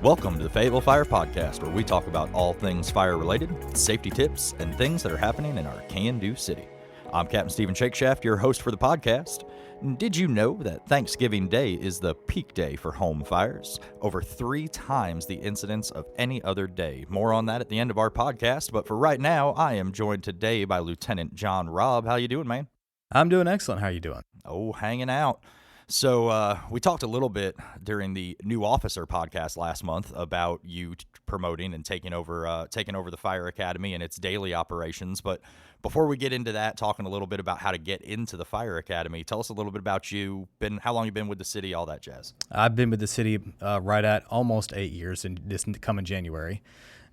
Welcome to the Fay Fire Podcast, where we talk about all things fire-related, safety tips, and things that are happening in our can-do city. I'm Captain Stephen Shakeshaft, your host for the podcast. Did you know that Thanksgiving Day is the peak day for home fires? Over 3 times the incidence of any other day. More on that at the end of our podcast, but for right now, I am joined today by Lieutenant John Raub. How you doing, man? I'm doing excellent. How are you doing? Oh, hanging out. So we talked a little bit during the New Officer podcast last month about you promoting and taking over the Fire Academy and its daily operations. But before we get into that, talking a little bit about how to get into the Fire Academy, tell us a little bit about you. How long you been with the city, all that jazz. I've been with the city right at almost 8 years in this coming January.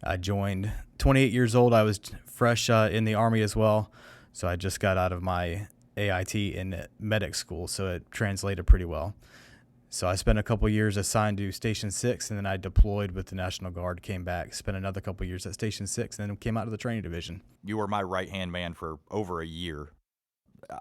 I joined 28 years old. I was fresh in the Army as well, so I just got out of my AIT in medic school, so it translated pretty well. So I spent a couple years assigned to Station 6, and then I deployed with the National Guard, came back, spent another couple years at Station 6, and then came out of the training division. You were my right-hand man for over a year.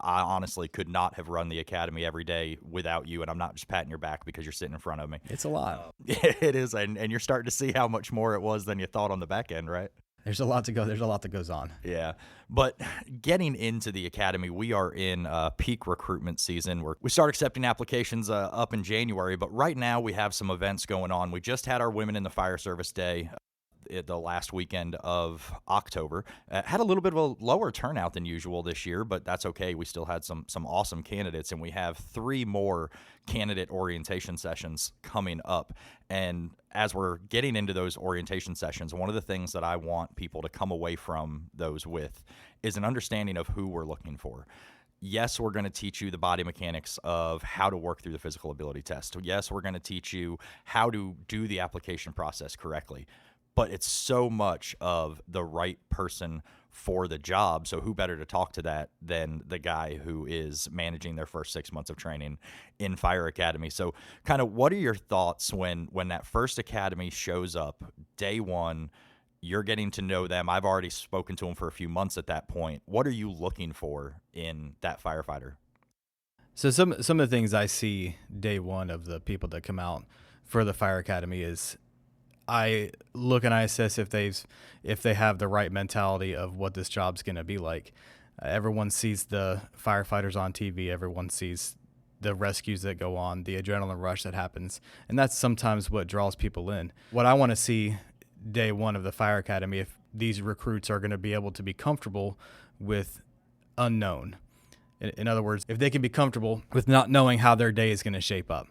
I honestly could not have run the academy every day without you, and I'm not just patting your back because you're sitting in front of me. It's a lot. It is, and you're starting to see how much more it was than you thought on the back end, right? There's a lot to go. There's a lot that goes on. Yeah. But getting into the academy, we are in peak recruitment season. We start accepting applications up in January, but right now we have some events going on. We just had our Women in the Fire Service Day the last weekend of October. Had a little bit of a lower turnout than usual this year, but that's okay. We still had some awesome candidates, and we have 3 more candidate orientation sessions coming up. And as we're getting into those orientation sessions, one of the things that I want people to come away from those with is an understanding of who we're looking for. Yes, we're going to teach you the body mechanics of how to work through the physical ability test. Yes, we're going to teach you how to do the application process correctly. But it's so much of the right person for the job. So who better to talk to that than the guy who is managing their first 6 months of training in Fire Academy? So kind of what are your thoughts when that first academy shows up, day one, you're getting to know them. I've already spoken to them for a few months at that point. What are you looking for in that firefighter? So some of the things I see day one of the people that come out for the Fire Academy is I look and I assess if they have the right mentality of what this job's going to be like. Everyone sees the firefighters on TV. Everyone sees the rescues that go on, the adrenaline rush that happens, and that's sometimes what draws people in. What I want to see day one of the Fire Academy, if these recruits are going to be able to be comfortable with unknown. In other words, if they can be comfortable with not knowing how their day is going to shape up.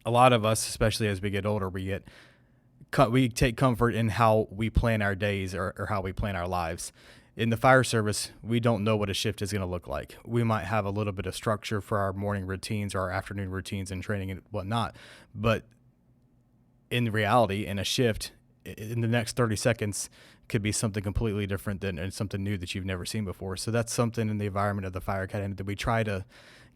A lot of us, especially as we get older, we take comfort in how we plan our days or how we plan our lives. In the fire service, we don't know what a shift is going to look like. We might have a little bit of structure for our morning routines or our afternoon routines and training and whatnot. But in reality, in a shift, in the next 30 seconds could be something completely different and something new that you've never seen before. So that's something in the environment of the Fire Academy that we try to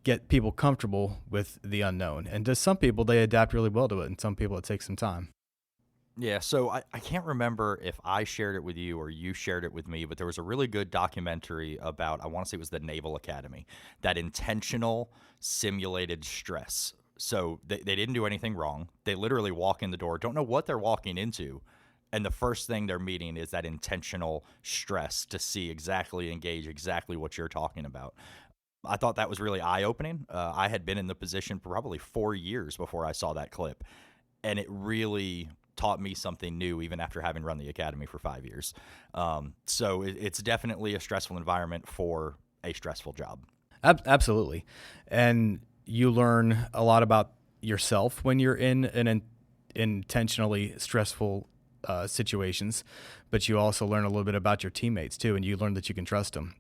get people comfortable with the unknown. And to some people, they adapt really well to it, and some people it takes some time. Yeah, so I can't remember if I shared it with you or you shared it with me, but there was a really good documentary about, I want to say it was the Naval Academy, that intentional simulated stress. So they didn't do anything wrong. They literally walk in the door, don't know what they're walking into, and the first thing they're meeting is that intentional stress to see engage exactly what you're talking about. I thought that was really eye-opening. I had been in the position for probably 4 years before I saw that clip, and it really taught me something new even after having run the academy for 5 years. So it's definitely a stressful environment for a stressful job. Absolutely. And you learn a lot about yourself when you're in an intentionally stressful situations, but you also learn a little bit about your teammates too, and you learn that you can trust them.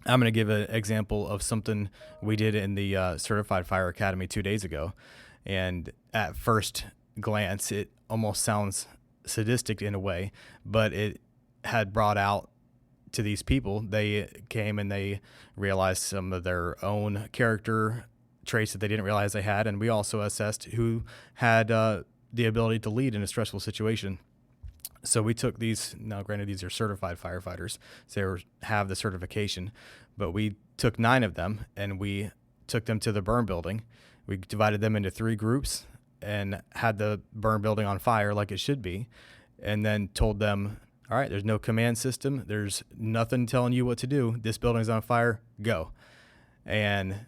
I'm going to give an example of something we did in the Certified Fire Academy 2 days ago. And at first glance, it almost sounds sadistic in a way, but it had brought out to these people. They came and they realized some of their own character traits that they didn't realize they had, and we also assessed who had the ability to lead in a stressful situation. So we took these, now granted these are certified firefighters, so they have the certification, but we took 9 of them and we took them to the burn building. We divided them into 3 groups, and had the burn building on fire like it should be, and then told them, all right, there's no command system. There's nothing telling you what to do. This building's on fire. Go. And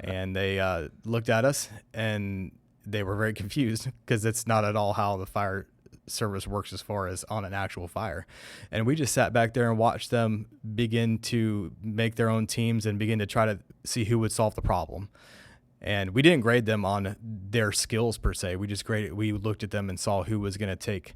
they looked at us, and they were very confused because it's not at all how the fire service works as far as on an actual fire. And we just sat back there and watched them begin to make their own teams and begin to try to see who would solve the problem. And we didn't grade them on their skills per se. We looked at them and saw who was going to take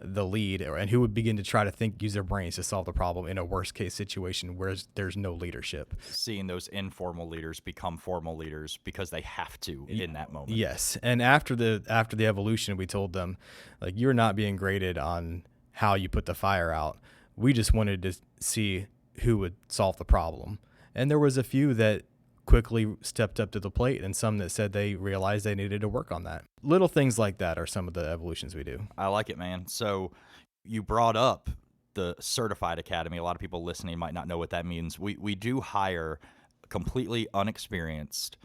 the lead and who would begin to try to use their brains to solve the problem in a worst case situation where there's no leadership. Seeing those informal leaders become formal leaders because they have to in that moment. Yes. And after the evolution, we told them, like, you're not being graded on how you put the fire out. We just wanted to see who would solve the problem. And there was a few that quickly stepped up to the plate, and some that said they realized they needed to work on that. Little things like that are some of the evolutions we do. I like it, man. So you brought up the Certified Academy. A lot of people listening might not know what that means. We do hire completely unexperienced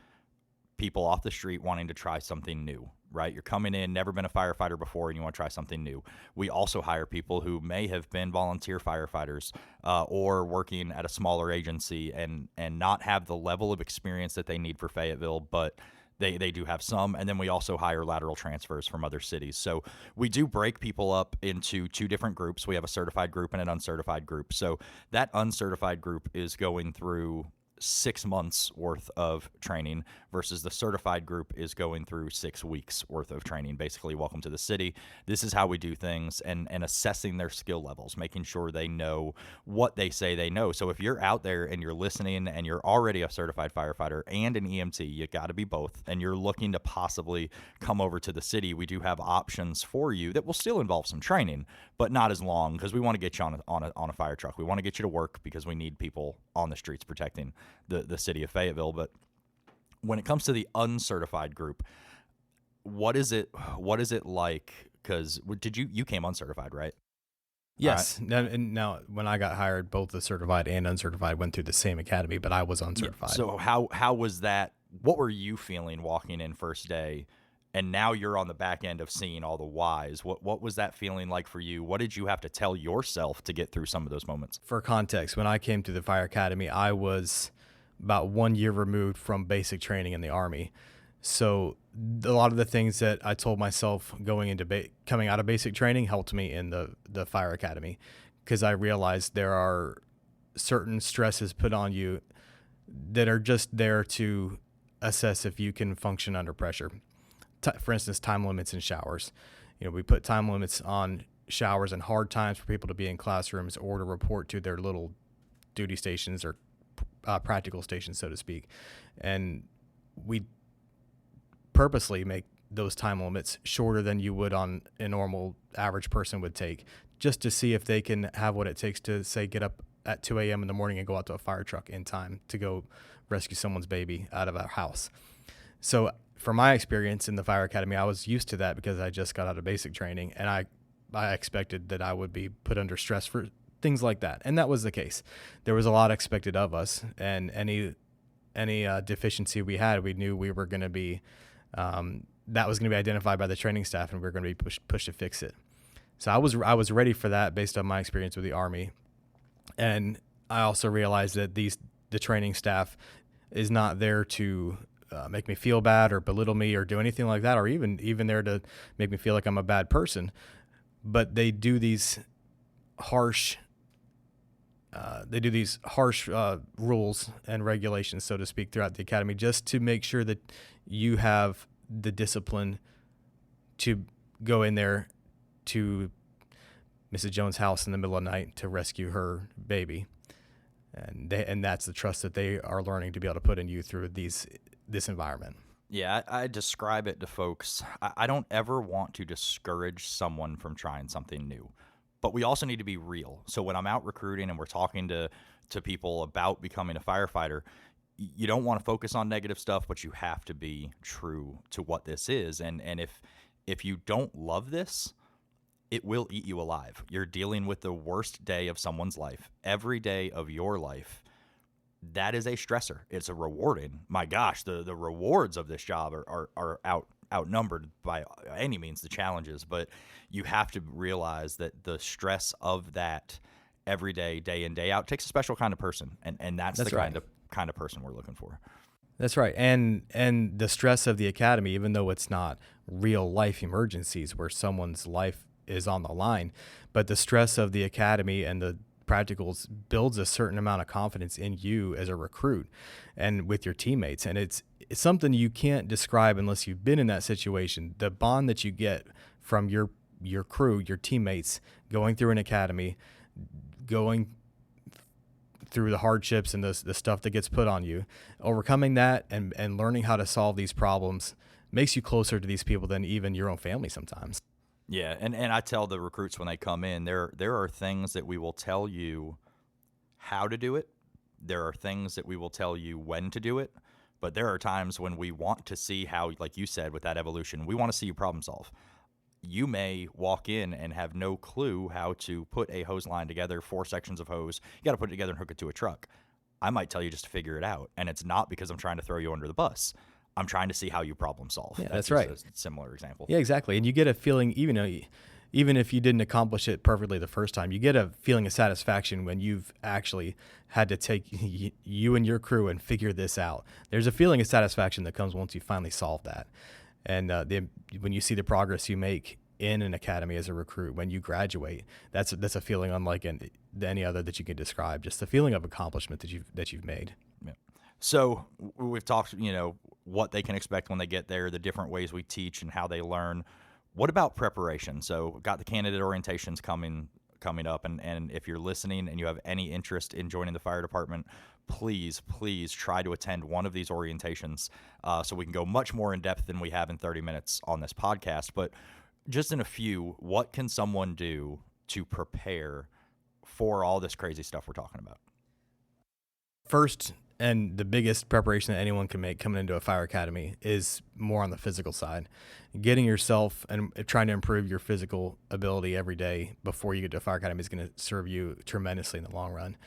people off the street wanting to try something new, right? You're coming in, never been a firefighter before, and you want to try something new. We also hire people who may have been volunteer firefighters or working at a smaller agency and not have the level of experience that they need for Fayetteville, but they do have some. And then we also hire lateral transfers from other cities. So we do break people up into two different groups. We have a certified group and an uncertified group. So that uncertified group is going through 6 months worth of training versus the certified group is going through 6 weeks worth of training. Basically, welcome to the city. This is how we do things, and assessing their skill levels, making sure they know what they say they know. So if you're out there and you're listening and you're already a certified firefighter and an EMT, you got to be both, and you're looking to possibly come over to the city, we do have options for you that will still involve some training, but not as long, because we want to get you on a fire truck. We want to get you to work because we need people on the streets protecting the city of Fayetteville. But when it comes to the uncertified group, what is it like? Because you came uncertified, right? Yes. Right. Now, when I got hired, both the certified and uncertified went through the same academy, but I was uncertified. So how was that? What were you feeling walking in first day? And now you're on the back end of seeing all the whys. What was that feeling like for you? What did you have to tell yourself to get through some of those moments? For context, when I came to the Fire Academy, I was about 1 year removed from basic training in the Army. So a lot of the things that I told myself coming out of basic training helped me in the Fire Academy, because I realized there are certain stresses put on you that are just there to assess if you can function under pressure. For instance, time limits in showers. We put time limits on showers and hard times for people to be in classrooms or to report to their little duty stations or practical stations, so to speak. And we purposely make those time limits shorter than you would on a normal average person would take, just to see if they can have what it takes to, say, get up at 2 a.m. in the morning and go out to a fire truck in time to go rescue someone's baby out of a house. So from my experience in the Fire Academy, I was used to that because I just got out of basic training, and I expected that I would be put under stress for things like that. And that was the case. There was a lot expected of us, and any deficiency we had, we knew we were going to be, that was going to be identified by the training staff, and we were going to be pushed to fix it. So I was ready for that based on my experience with the Army. And I also realized that the training staff is not there to make me feel bad or belittle me or do anything like that, or even there to make me feel like I'm a bad person. But they do these harsh rules and regulations, so to speak, throughout the academy, just to make sure that you have the discipline to go in there to Mrs. Jones' house in the middle of the night to rescue her baby. And that's the trust that they are learning to be able to put in you through this environment. Yeah, I describe it to folks. I don't ever want to discourage someone from trying something new, but we also need to be real. So when I'm out recruiting and we're talking to people about becoming a firefighter, you don't want to focus on negative stuff, but you have to be true to what this is. And if you don't love this, it will eat you alive. You're dealing with the worst day of someone's life, every day of your life. That is a stressor. It's a rewarding. My gosh, the rewards of this job are outnumbered by any means the challenges, but you have to realize that the stress of that every day, day in, day out, takes a special kind of person, and that's the right. kind of person we're looking for. That's right. And the stress of the academy, even though it's not real life emergencies where someone's life is on the line, but the stress of the academy and the practicals builds a certain amount of confidence in you as a recruit and with your teammates. And it's something you can't describe unless you've been in that situation. The bond that you get from your crew, your teammates, going through an academy, going through the hardships and the stuff that gets put on you, overcoming that and learning how to solve these problems makes you closer to these people than even your own family sometimes. Yeah, and I tell the recruits when they come in, there are things that we will tell you how to do it. There are things that we will tell you when to do it. But there are times when we want to see how, like you said, with that evolution, we want to see you problem solve. You may walk in and have no clue how to put a hose line together, 4 sections of hose. You got to put it together and hook it to a truck. I might tell you just to figure it out. And it's not because I'm trying to throw you under the bus. I'm trying to see how you problem solve. Yeah, that's right. A similar example. Yeah, exactly. And you get a feeling, even if you didn't accomplish it perfectly the first time, you get a feeling of satisfaction when you've actually had to take you and your crew and figure this out. There's a feeling of satisfaction that comes once you finally solve that. And when you see the progress you make in an academy as a recruit, when you graduate, that's a feeling unlike any other that you can describe. Just the feeling of accomplishment that you've made. Yeah. So we've talked, what they can expect when they get there, the different ways we teach and how they learn. What about preparation? So got the candidate orientations coming up, and if you're listening and you have any interest in joining the fire department, please try to attend one of these orientations so we can go much more in depth than we have in 30 minutes on this podcast. But just in a few, what can someone do to prepare for all this crazy stuff we're talking about? First, and the biggest preparation that anyone can make coming into a fire academy is more on the physical side. Getting yourself and trying to improve your physical ability every day before you get to a fire academy is going to serve you tremendously in the long run.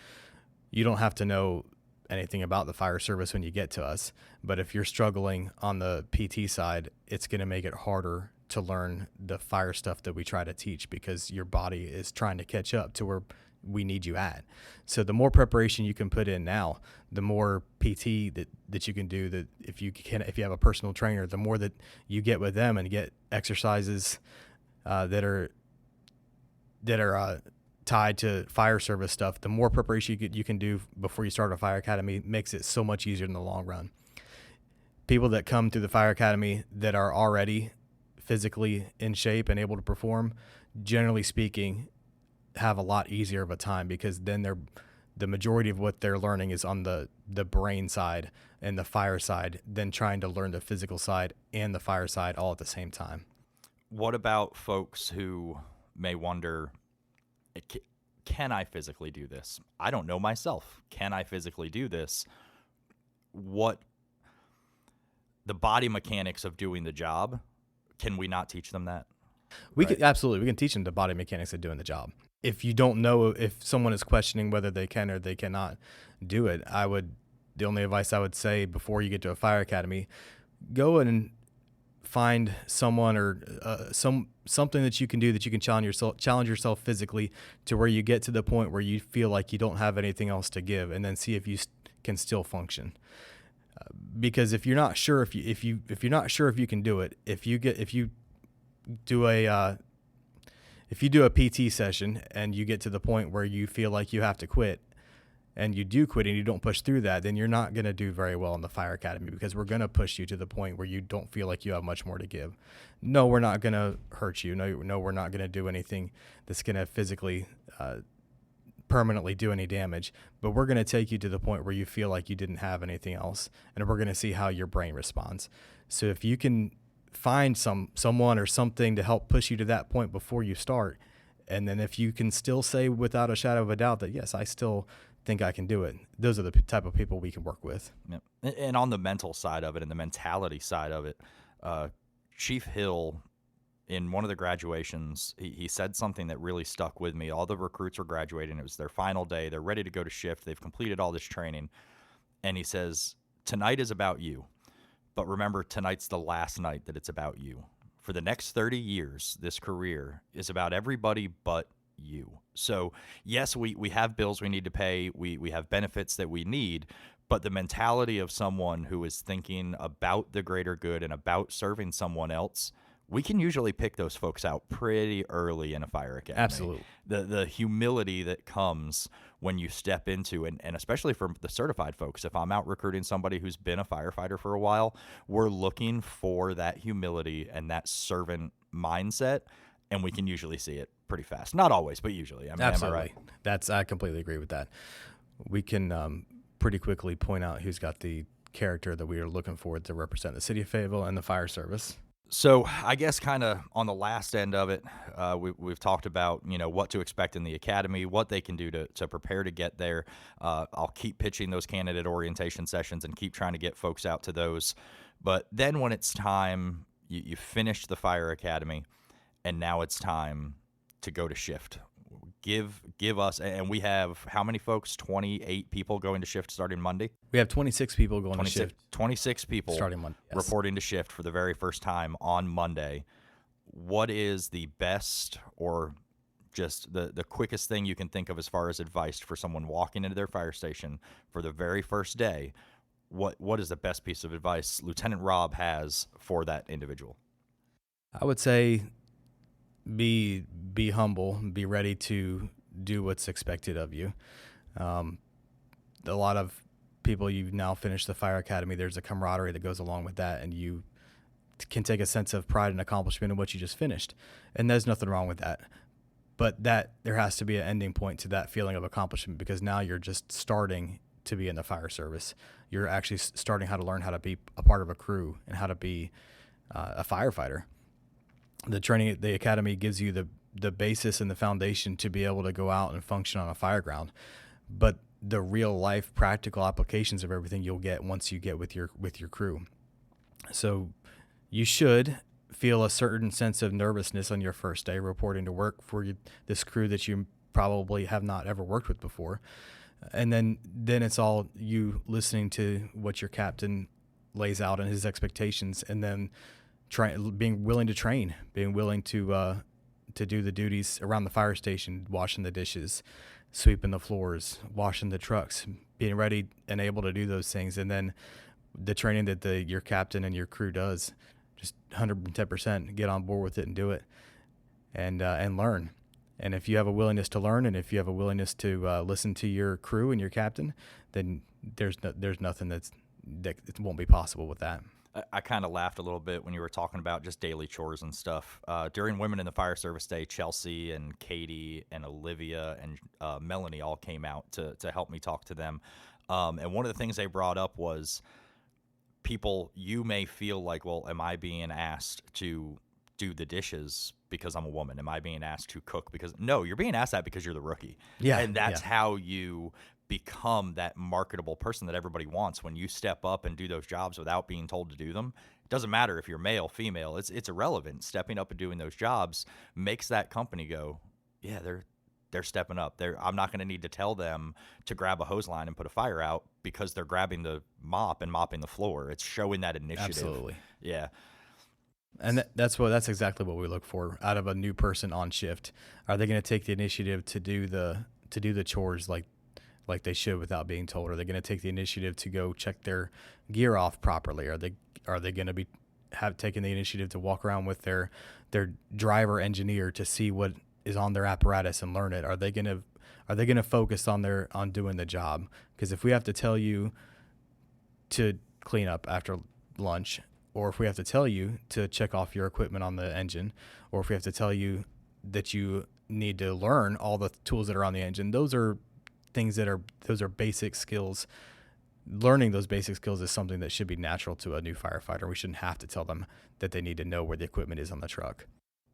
You don't have to know anything about the fire service when you get to us, but if you're struggling on the PT side, it's going to make it harder to learn the fire stuff that we try to teach because your body is trying to catch up to where we need you at. So the more preparation you can put in now, the more PT that you can do. That if you have a personal trainer, the more that you get with them and get exercises that are tied to fire service stuff, the more preparation you can do before you start a fire academy makes it so much easier in the long run. People that come through the fire academy that are already physically in shape and able to perform, generally speaking, have a lot easier of a time because then the majority of what they're learning is on the brain side and the fire side than trying to learn the physical side and the fire side all at the same time. What about folks who may wonder, can I physically do this? I don't know myself. Can I physically do this? What the body mechanics of doing the job, can we not teach them that? We can teach them the body mechanics of doing the job. If you don't know, if someone is questioning whether they can or they cannot do it, the only advice I would say before you get to a fire academy, go and find someone or something that you can do that you can challenge yourself physically to where you get to the point where you feel like you don't have anything else to give, and then see if you can still function. Because if you're not sure if you're not sure if you can do it, if you do a PT session and you get to the point where you feel like you have to quit and you do quit and you don't push through that, then you're not going to do very well in the fire academy because we're going to push you to the point where you don't feel like you have much more to give. No, we're not going to hurt you. No, we're not going to do anything that's going to physically permanently do any damage, but we're going to take you to the point where you feel like you didn't have anything else, and we're going to see how your brain responds. So if you can find someone or something to help push you to that point before you start, and then if you can still say without a shadow of a doubt that yes, I still think I can do it, those are the type of people we can work with. Yeah. And on the mental side of it and the mentality side of it, Chief Hill, in one of the graduations, he said something that really stuck with me. All the recruits were graduating. It was their final day. They're ready to go to shift. They've completed all this training. And he says, tonight is about you. But remember, tonight's the last night that it's about you. For the next 30 years, this career is about everybody but you. So, yes, we have bills we need to pay. We have benefits that we need. But the mentality of someone who is thinking about the greater good and about serving someone else, we can usually pick those folks out pretty early in a fire academy. Absolutely. The humility that comes when you step into, and especially for the certified folks, if I'm out recruiting somebody who's been a firefighter for a while, we're looking for that humility and that servant mindset, and we can usually see it pretty fast. Not always, but usually. I mean, Absolutely. am I right? I completely agree with that. We can pretty quickly point out who's got the character that we are looking for to represent the city of Fayetteville and the fire service. So I guess kind of on the last end of it, we've talked about, what to expect in the academy, what they can do to prepare to get there. I'll keep pitching those candidate orientation sessions and keep trying to get folks out to those. But then when it's time, you finished the fire academy, and now it's time to go to shift. Give us, and we have how many folks? 28 people going to shift starting Monday? We have 26 people going to shift. 26 people starting Monday, yes. Reporting to shift for the very first time on Monday. What is the best or just the quickest thing you can think of as far as advice for someone walking into their fire station for the very first day? What is the best piece of advice Lieutenant Raub has for that individual? I would say be humble, be ready to do what's expected of you. A lot of people, you've now finished the fire academy, there's a camaraderie that goes along with that, and you can take a sense of pride and accomplishment in what you just finished, and there's nothing wrong with that. But that there has to be an ending point to that feeling of accomplishment, because now you're just starting to be in the fire service. You're actually starting how to learn how to be a part of a crew and how to be a firefighter. The training at the academy gives you the basis and the foundation to be able to go out and function on a fire ground. But the real life practical applications of everything you'll get once you get with your crew. So you should feel a certain sense of nervousness on your first day reporting to work for this crew that you probably have not ever worked with before. And then it's all you listening to what your captain lays out and his expectations, and then being willing to train, being willing to do the duties around the fire station, washing the dishes, sweeping the floors, washing the trucks, being ready and able to do those things. And then the training that your captain and your crew does, just 110% get on board with it and do it, and learn. And if you have a willingness to learn, and if you have a willingness to listen to your crew and your captain, then there's nothing that it won't be possible with that. I kind of laughed a little bit when you were talking about just daily chores and stuff. During Women in the Fire Service Day, Chelsea and Katie and Olivia and Melanie all came out to help me talk to them. And one of the things they brought up was people, you may feel like, well, am I being asked to do the dishes because I'm a woman? Am I being asked to cook because... No, you're being asked that because you're the rookie. Yeah. And that's how you become that marketable person that everybody wants. When you step up and do those jobs without being told to do them, it doesn't matter if you're male, female, it's irrelevant. Stepping up and doing those jobs makes that company go, yeah, they're stepping up. I'm not going to need to tell them to grab a hose line and put a fire out because they're grabbing the mop and mopping the floor. It's showing that initiative. Absolutely. Yeah. And that's exactly what we look for out of a new person on shift. Are they going to take the initiative to do the chores like they should without being told? Are they going to take the initiative to go check their gear off properly? Are they going to be taking the initiative to walk around with their driver engineer to see what is on their apparatus and learn it? Are they going to focus on doing the job? Because if we have to tell you to clean up after lunch, or if we have to tell you to check off your equipment on the engine, or if we have to tell you that you need to learn all the tools that are on the engine, those are basic skills. Learning those basic skills is something that should be natural to a new firefighter. We shouldn't have to tell them that they need to know where the equipment is on the truck.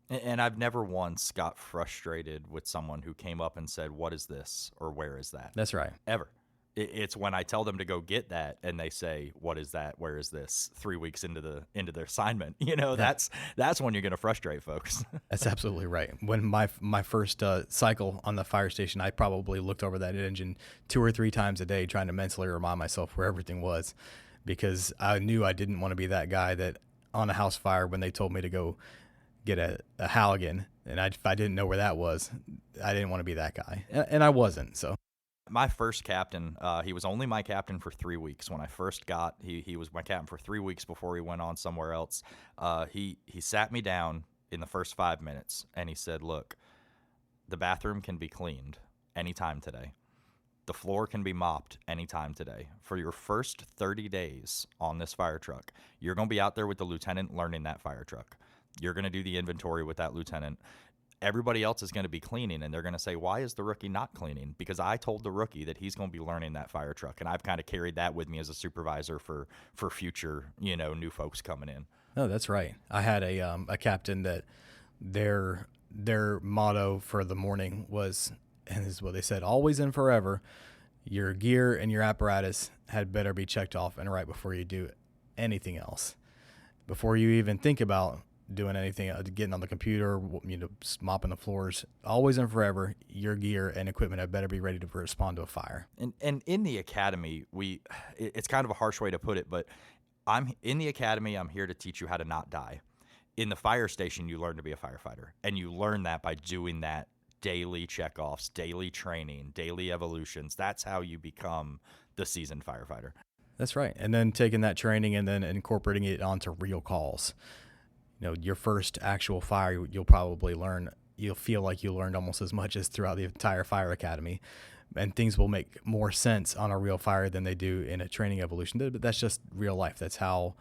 And I've never once got frustrated with someone who came up and said, "What is this?" or "Where is that?" That's right. Ever. It's when I tell them to go get that and they say, "What is that? Where is this?" 3 weeks into their assignment, that's when you're going to frustrate folks. That's absolutely right. When my first cycle on the fire station, I probably looked over that engine 2 or 3 times a day trying to mentally remind myself where everything was, because I knew I didn't want to be that guy that on a house fire when they told me to go get a Halligan, and if I didn't know where that was, I didn't want to be that guy, and I wasn't. So my first captain, he was only my captain for 3 weeks. When I first got, he was my captain for 3 weeks before he went on somewhere else. He sat me down in the first 5 minutes, and he said, look, the bathroom can be cleaned anytime today. The floor can be mopped anytime today. For your first 30 days on this fire truck, you're going to be out there with the lieutenant learning that fire truck. You're going to do the inventory with that lieutenant. Everybody else is going to be cleaning, and they're going to say, why is the rookie not cleaning? Because I told the rookie that he's going to be learning that fire truck, and I've kind of carried that with me as a supervisor for future, new folks coming in. No, that's right. I had a captain that their motto for the morning was, and this is what they said, always and forever, your gear and your apparatus had better be checked off and right before you do anything else. Before you even think about doing anything, getting on the computer, mopping the floors, always and forever, your gear and equipment had better be ready to respond to a fire. And in the academy, it's kind of a harsh way to put it, but I'm in the academy, I'm here to teach you how to not die. In the fire station, you learn to be a firefighter, and you learn that by doing that daily checkoffs, daily training, daily evolutions. That's how you become the seasoned firefighter. That's right. And then taking that training and then incorporating it onto real calls. Your first actual fire, you'll feel like you learned almost as much as throughout the entire fire academy, and things will make more sense on a real fire than they do in a training evolution. But that's just real life. That's how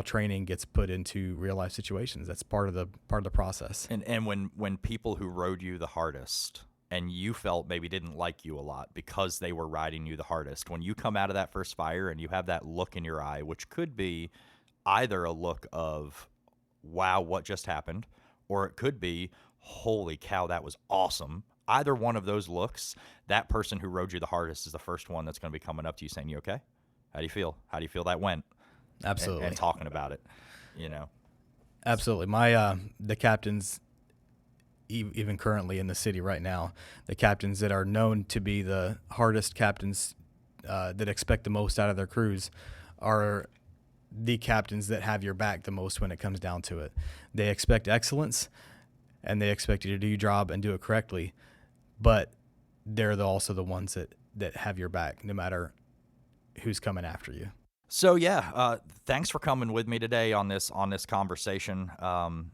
training gets put into real life situations. That's part of the process. And when people who rode you the hardest and you felt maybe didn't like you a lot because they were riding you the hardest, when you come out of that first fire and you have that look in your eye, which could be either a look of, wow, what just happened, or it could be, holy cow, that was awesome. Either one of those looks, that person who rode you the hardest is the first one that's going to be coming up to you saying, you okay? How do you feel? How do you feel that went? Absolutely. And talking about it, Absolutely. My the captains, even currently in the city right now, the captains that are known to be the hardest captains that expect the most out of their crews are the captains that have your back the most when it comes down to it. They expect excellence, and they expect you to do your job and do it correctly, but they're also the ones that have your back no matter who's coming after you. So thanks for coming with me today on this conversation.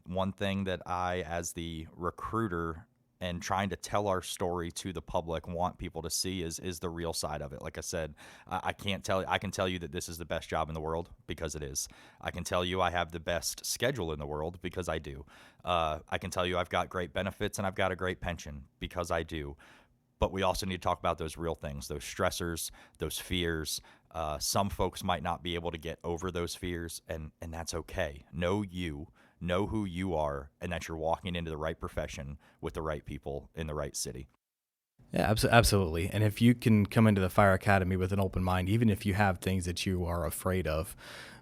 One thing that I, as the recruiter and trying to tell our story to the public, want people to see is the real side of it. Like I said, I can tell you that this is the best job in the world because it is. I can tell you I have the best schedule in the world because I do. I can tell you I've got great benefits and I've got a great pension because I do. But we also need to talk about those real things, those stressors, those fears. Some folks might not be able to get over those fears, and that's okay. Know who you are, and that you're walking into the right profession with the right people in the right city. Yeah, absolutely. And if you can come into the Fire Academy with an open mind, even if you have things that you are afraid of,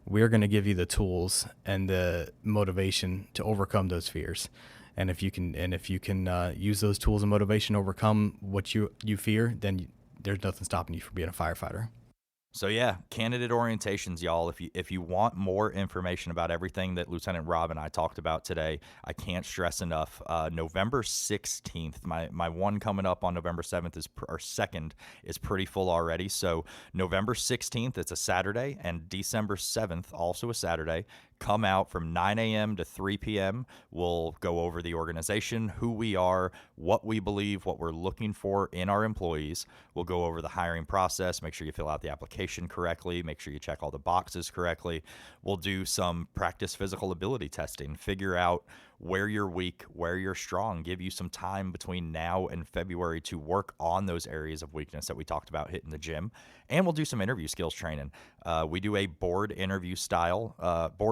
we're going to give you the tools and the motivation to overcome those fears. And if you can use those tools and motivation to overcome what you fear, then there's nothing stopping you from being a firefighter. So candidate orientations, y'all. If you want more information about everything that Lieutenant Raub and I talked about today, I can't stress enough. November 16th, my one coming up on November 7th or 2nd is pretty full already. So November 16th, it's a Saturday, and December 7th, also a Saturday. Come out from 9 a.m. to 3 p.m. We'll go over the organization, who we are, what we believe, what we're looking for in our employees. We'll go over the hiring process, make sure you fill out the application correctly, make sure you check all the boxes correctly. We'll do some practice physical ability testing, figure out where you're weak, where you're strong, give you some time between now and February to work on those areas of weakness that we talked about hitting the gym. And we'll do some interview skills training. We do a board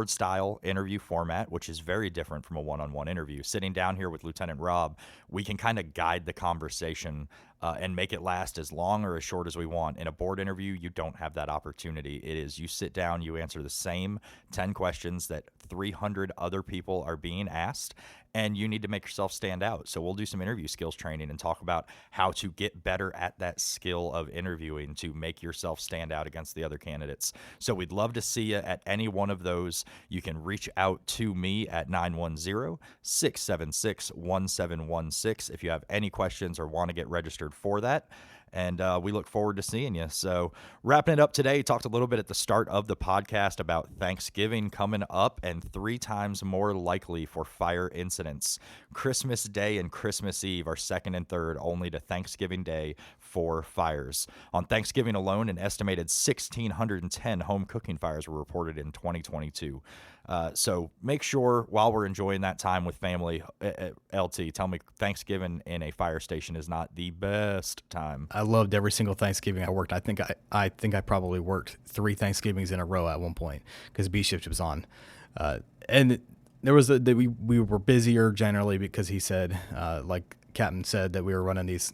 style interview format, which is very different from a one-on-one interview. Sitting down here with Lieutenant Raub, we can kind of guide the conversation and make it last as long or as short as we want. In a board interview, you don't have that opportunity. It is you sit down, you answer the same 10 questions that 300 other people are being asked, and you need to make yourself stand out. So we'll do some interview skills training and talk about how to get better at that skill of interviewing to make yourself stand out against the other candidates. So we'd love to see you at any one of those. You can reach out to me at 910-676-1716 if you have any questions or want to get registered for that. And we look forward to seeing you. So wrapping it up today, talked a little bit at the start of the podcast about Thanksgiving coming up and 3 times more likely for fire incidents. Christmas Day and Christmas Eve are second and third only to Thanksgiving Day for fires. On Thanksgiving alone, an estimated 1,610 home cooking fires were reported in 2022. So make sure while we're enjoying that time with family, LT, tell me Thanksgiving in a fire station is not the best time. I loved every single Thanksgiving I worked. I think I probably worked 3 Thanksgivings in a row at one point because B shift was on, and there was we were busier generally because he said, like Captain said, that we were running these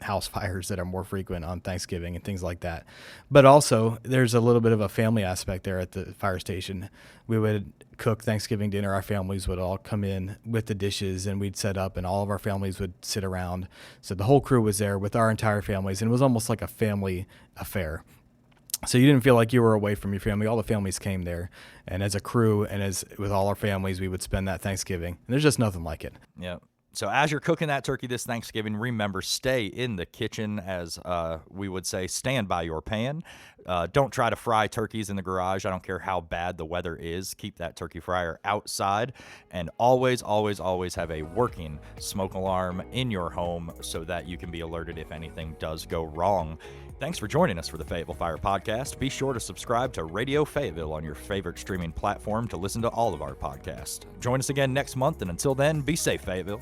house fires that are more frequent on Thanksgiving and things like that. But also there's a little bit of a family aspect there at the fire station. We would cook Thanksgiving dinner. Our families would all come in with the dishes and we'd set up and all of our families would sit around. So the whole crew was there with our entire families and it was almost like a family affair. So you didn't feel like you were away from your family. All the families came there, and as a crew and as with all our families, we would spend that Thanksgiving. And there's just nothing like it. Yeah. So as you're cooking that turkey this Thanksgiving, remember, stay in the kitchen, as we would say, stand by your pan. Don't try to fry turkeys in the garage. I don't care how bad the weather is. Keep that turkey fryer outside. And always, always, always have a working smoke alarm in your home so that you can be alerted if anything does go wrong. Thanks for joining us for the Fayetteville Fire Podcast. Be sure to subscribe to Radio Fayetteville on your favorite streaming platform to listen to all of our podcasts. Join us again next month, and until then, be safe, Fayetteville.